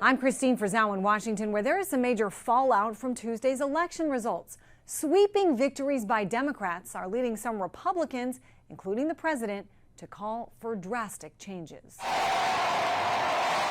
I'm Christine Frizzell in Washington, where there is some major fallout from Tuesday's election results. Sweeping victories by Democrats are leading some Republicans, including the president, to call for drastic changes.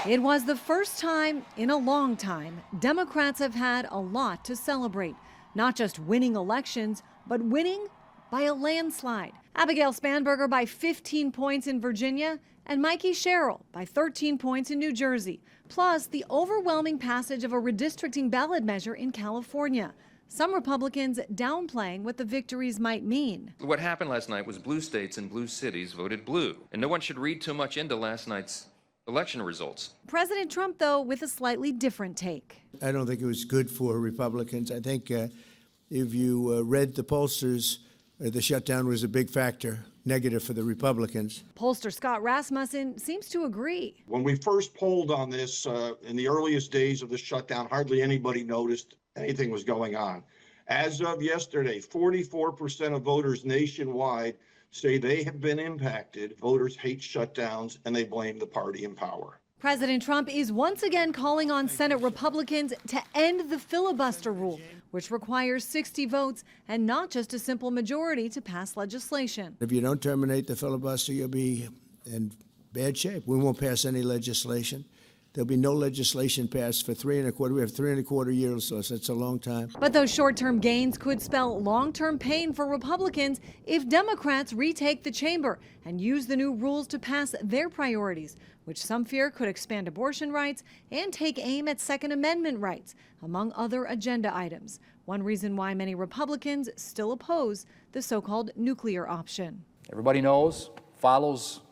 It was the first time in a long time Democrats have had a lot to celebrate. Not just winning elections, but winning by a landslide. Abigail Spanberger by 15 points in Virginia and Mikie Sherrill by 13 points in New Jersey. Plus, the overwhelming passage of a redistricting ballot measure in California. Some Republicans downplaying what the victories might mean. What happened last night was blue states and blue cities voted blue. And no one should read too much into last night's election results. President Trump, though, with a slightly different take. I don't think it was good for Republicans. I think if you read the pollsters, the shutdown was a big factor, negative for the Republicans. Pollster Scott Rasmussen seems to agree. When we first polled on this in the earliest days of the shutdown, hardly anybody noticed anything was going on. As of yesterday, 44% of voters nationwide say they have been impacted. Voters hate shutdowns and they blame the party in power. President Trump is once again calling on Senate Republicans to end the filibuster rule, which requires 60 votes and not just a simple majority to pass legislation. If you don't terminate the filibuster, you'll be in bad shape. We won't pass any legislation. There'll be no legislation passed for 3.25. We have 3.25 years, so that's a long time. But those short-term gains could spell long-term pain for Republicans if Democrats retake the chamber and use the new rules to pass their priorities, which some fear could expand abortion rights and take aim at Second Amendment rights, among other agenda items. One reason why many Republicans still oppose the so-called nuclear option. Everybody knows, follows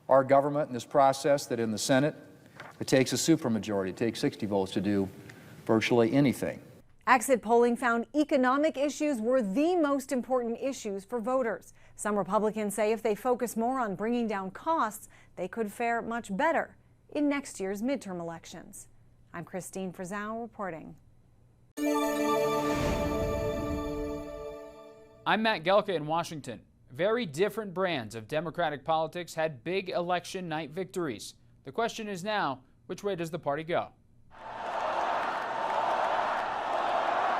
our government in this process, that in the Senate, it takes a supermajority. It takes 60 votes to do virtually anything. Exit polling found economic issues were the most important issues for voters. Some Republicans say if they focus more on bringing down costs, they could fare much better in next year's midterm elections. I'm Christine Frizzell reporting. I'm Matt Gelka in Washington. Very different brands of Democratic politics had big election night victories. The question is now, which way does the party go?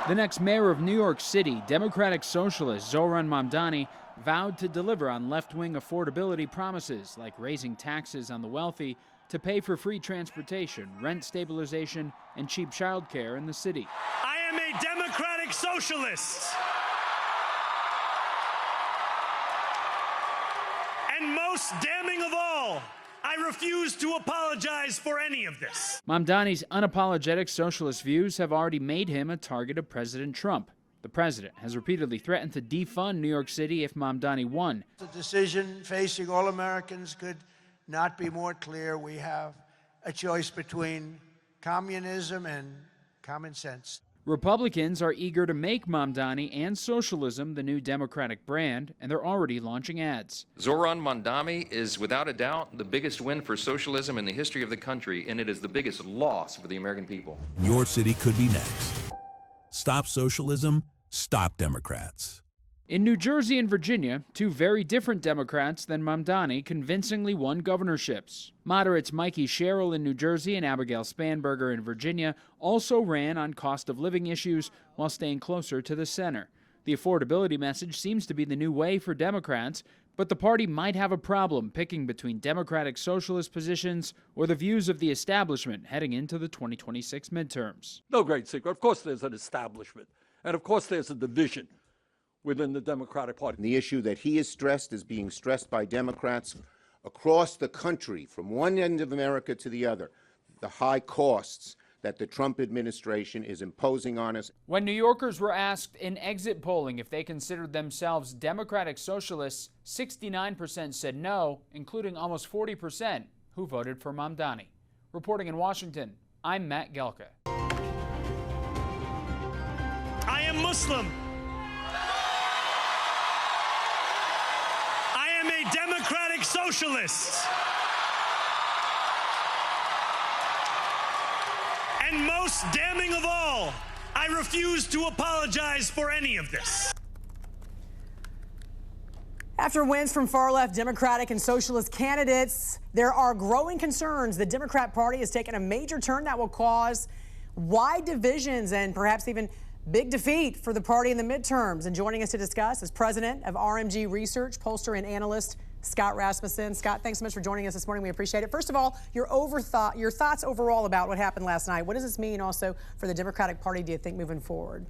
The next mayor of New York City, Democratic Socialist Zohran Mamdani, vowed to deliver on left-wing affordability promises like raising taxes on the wealthy to pay for free transportation, rent stabilization, and cheap childcare in the city. I am a Democratic Socialist. And most damning of all, I refuse to apologize for any of this. Mamdani's unapologetic socialist views have already made him a target of President Trump. The president has repeatedly threatened to defund New York City if Mamdani won. The decision facing all Americans could not be more clear. We have a choice between communism and common sense. Republicans are eager to make Mamdani and socialism the new Democratic brand, and they're already launching ads. Zohran Mamdani is without a doubt the biggest win for socialism in the history of the country, and it is the biggest loss for the American people. Your city could be next. Stop socialism, stop Democrats. In New Jersey and Virginia, two very different Democrats than Mamdani convincingly won governorships. Moderates Mikie Sherrill in New Jersey and Abigail Spanberger in Virginia also ran on cost of living issues while staying closer to the center. The affordability message seems to be the new way for Democrats, but the party might have a problem picking between Democratic Socialist positions or the views of the establishment heading into the 2026 midterms. No great secret. Of course there's an establishment, and of course there's a division within the Democratic Party. The issue that he has stressed is being stressed by Democrats across the country, from one end of America to the other, the high costs that the Trump administration is imposing on us. When New Yorkers were asked in exit polling if they considered themselves Democratic Socialists, 69% said no, including almost 40% who voted for Mamdani. Reporting in Washington, I'm Matt Gelka. I am Muslim. I am a Democratic Socialist. And most damning of all, I refuse to apologize for any of this. After wins from far-left Democratic and Socialist candidates, there are growing concerns the Democrat Party has taken a major turn that will cause wide divisions and perhaps even big defeat for the party in the midterms. And joining us to discuss is president of RMG Research, pollster and analyst Scott Rasmussen. Scott, thanks so much for joining us this morning. We appreciate it. First of all, your thoughts overall about what happened last night. What does this mean also for the Democratic Party, do you think, moving forward?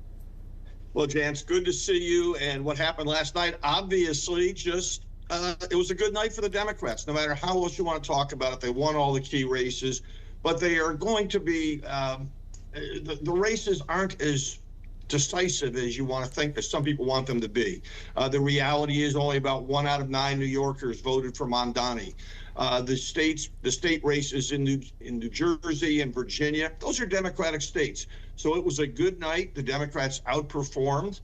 Well, Jan, it's good to see you. And what happened last night, obviously, just it was a good night for the Democrats. No matter how else you want to talk about it, they won all the key races. But they are going to be the races aren't as decisive as you want to think, as some people want them to be. The reality is only about 1 out of 9 New Yorkers voted for Mamdani. The state races in New Jersey and Virginia, those are Democratic states. So it was a good night. The Democrats outperformed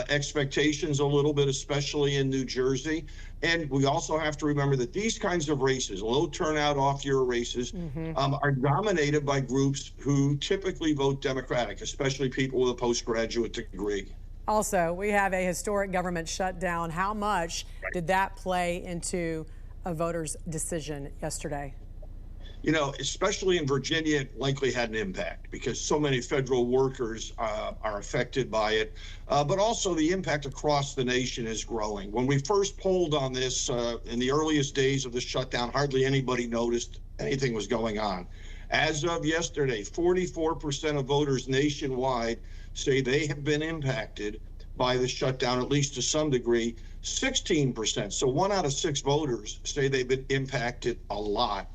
expectations a little bit, especially in New Jersey. And we also have to remember that these kinds of races, low turnout off-year races, are dominated by groups who typically vote Democratic, especially people with a postgraduate degree. Also, we have a historic government shutdown. How much did that play into a voter's decision yesterday? You know, especially in Virginia, it likely had an impact because so many federal workers are affected by it. But also the impact across the nation is growing. When we first polled on this in the earliest days of the shutdown, hardly anybody noticed anything was going on. As of yesterday, 44% of voters nationwide say they have been impacted by the shutdown, at least to some degree. 16%, so 1 out of 6 voters say they've been impacted a lot.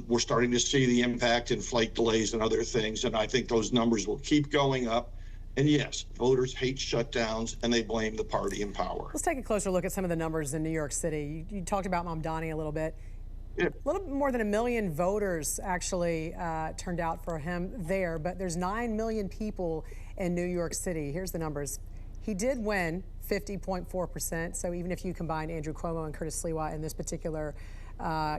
We're starting to see the impact in flight delays and other things, and I think those numbers will keep going up. And yes, voters hate shutdowns, and they blame the party in power. Let's take a closer look at some of the numbers in New York City. You talked about Mamdani a little bit. Yeah. A little bit more than 1 million voters actually turned out for him there, but there's 9 million people in New York City. Here's the numbers. He did win 50.4%, so even if you combine Andrew Cuomo and Curtis Sliwa in this particular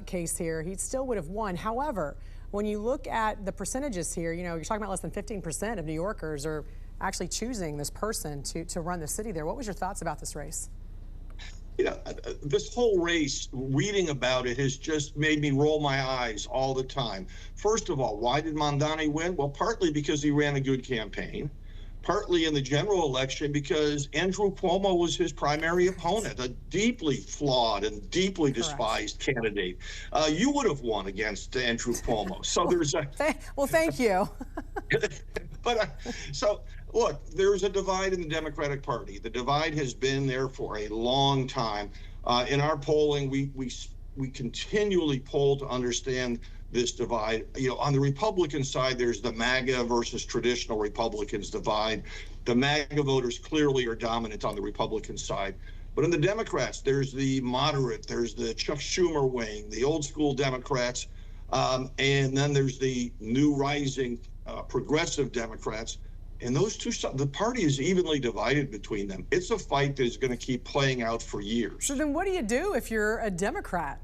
case here, he still would have won. However, when you look at the percentages here, you know, you're talking about less than 15% of New Yorkers are actually choosing this person to run the city there. What was your thoughts about this race? You know, this whole race, reading about it, has just made me roll my eyes all the time. First of all, why did Mamdani win? Well, partly because he ran a good campaign. Partly in the general election because Andrew Cuomo was his primary opponent, a deeply flawed and deeply despised candidate. You would have won against Andrew Cuomo. So there's a... Well, thank you. But so, look, there's a divide in the Democratic Party. The divide has been there for a long time. In our polling, we continually poll to understand this divide. You know, on the Republican side, there's the MAGA versus traditional Republicans divide. The MAGA voters clearly are dominant on the Republican side. But in the Democrats, there's the moderate, there's the Chuck Schumer wing, the old school Democrats, and then there's the new rising progressive Democrats. And those two, the party is evenly divided between them. It's a fight that is going to keep playing out for years. So then what do you do if you're a Democrat?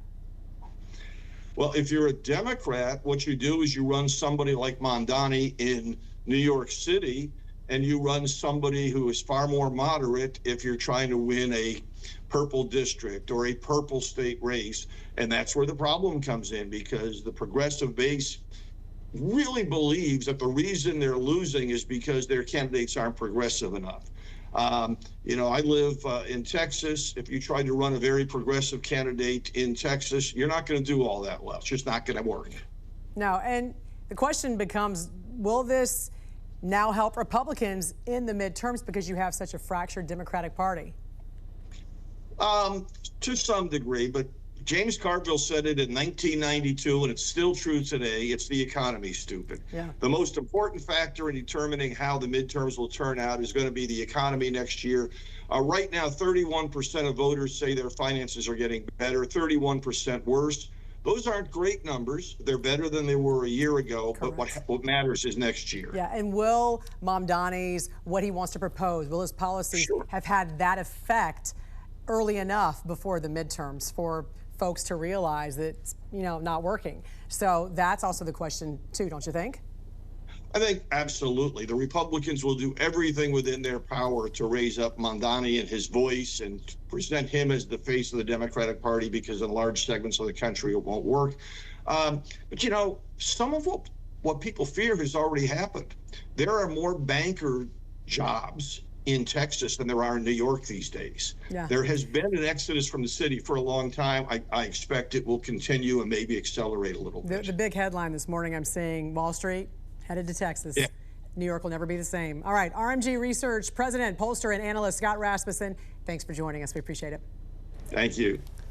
Well, if you're a Democrat, what you do is you run somebody like Mamdani in New York City, and you run somebody who is far more moderate if you're trying to win a purple district or a purple state race. And that's where the problem comes in, because the progressive base really believes that the reason they're losing is because their candidates aren't progressive enough. You know, I live in Texas. If you try to run a very progressive candidate in Texas, you're not going to do all that well. It's just not going to work. No, and the question becomes, will this now help Republicans in the midterms because you have such a fractured Democratic Party? To some degree, but James Carville said it in 1992, and it's still true today. It's the economy, stupid. Yeah. The most important factor in determining how the midterms will turn out is going to be the economy next year. Right now, 31% of voters say their finances are getting better, 31% worse. Those aren't great numbers. They're better than they were a year ago. Correct. But what matters is next year. Yeah, and will Mamdani's, what he wants to propose, will his policies have had that effect early enough before the midterms for folks to realize that it's, you know, not working? So that's also the question too, don't you think? I think absolutely. The Republicans will do everything within their power to raise up Mamdani and his voice and present him as the face of the Democratic Party, because in large segments of the country it won't work. But, you know, some of what people fear has already happened. There are more banker jobs in Texas than there are in New York these days. Yeah. There has been an exodus from the city for a long time. I expect it will continue and maybe accelerate a little bit. The big headline this morning I'm seeing, Wall Street headed to Texas. Yeah. New York will never be the same. All right, RMG Research President, pollster, and analyst Scott Rasmussen, thanks for joining us. We appreciate it. Thank you.